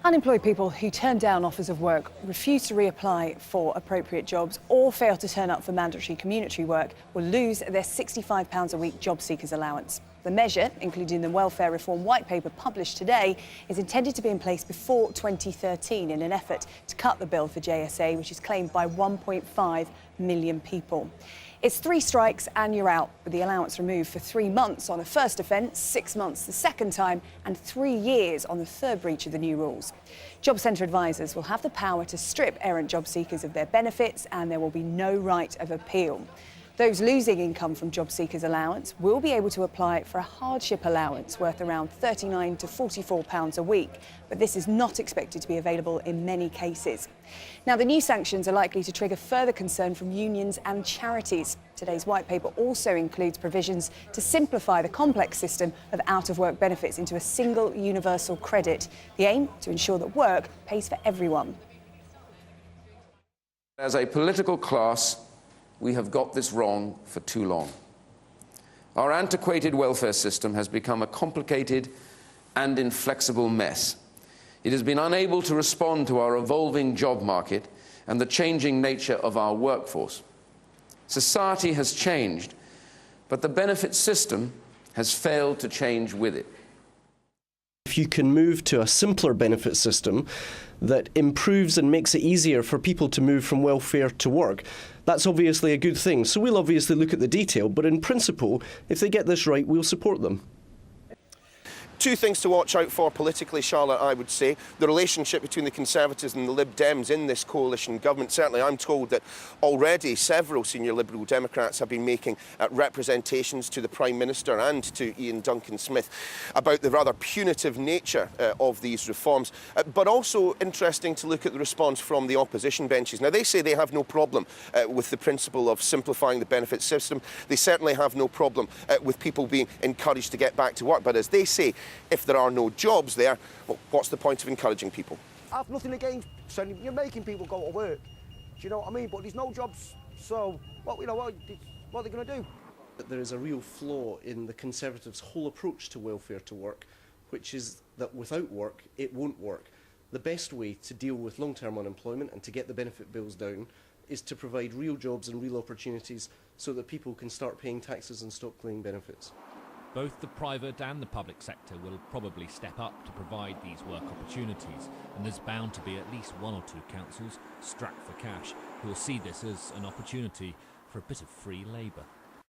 Unemployed people who turn down offers of work, refuse to reapply for appropriate jobs or fail to turn up for mandatory community work will lose their £65 a week job seekers allowance. The measure, including the welfare reform white paper published today, is intended to be in place before 2013 in an effort to cut the bill for JSA, which is claimed by 1.5 million people. It's 3 strikes and you're out, with the allowance removed for 3 months on a first offence, 6 months the second time, and 3 years on the third breach of the new rules. Job centre advisors will have the power to strip errant job seekers of their benefits, and there will be no right of appeal. Those losing income from job seekers' allowance will be able to apply for a hardship allowance worth around £39 to £44 a week, but this is not expected to be available in many cases. Now, the new sanctions are likely to trigger further concern from unions and charities. Today's white paper also includes provisions to simplify the complex system of out-of-work benefits into a single universal credit. The aim to ensure that work pays for everyone. As a political class, we have got this wrong for too long. Our antiquated welfare system has become a complicated and inflexible mess. It has been unable to respond to our evolving job market and the changing nature of our workforce. Society has changed, but the benefit system has failed to change with it. If you can move to a simpler benefit system that improves and makes it easier for people to move from welfare to work, that's obviously a good thing. So we'll obviously look at the detail, but in principle, if they get this right, we'll support them. 2 things to watch out for politically, Charlotte, I would say. The relationship between the Conservatives and the Lib Dems in this coalition government. Certainly, I'm told that already several senior Liberal Democrats have been making representations to the Prime Minister and to Ian Duncan Smith about the rather punitive nature of these reforms. But also interesting to look at the response from the opposition benches. Now, they say they have no problem with the principle of simplifying the benefit system. They certainly have no problem with people being encouraged to get back to work. But as they say, if there are no jobs there, well, what's the point of encouraging people? I've nothing against saying you're making people go to work. Do you know what I mean? But there's no jobs, so what are they going to do? There is a real flaw in the Conservatives' whole approach to welfare to work, which is that without work, it won't work. The best way to deal with long-term unemployment and to get the benefit bills down is to provide real jobs and real opportunities so that people can start paying taxes and stop claiming benefits. Both the private and the public sector will probably step up to provide these work opportunities, and there's bound to be at least 1 or 2 councils strapped for cash who will see this as an opportunity for a bit of free labour.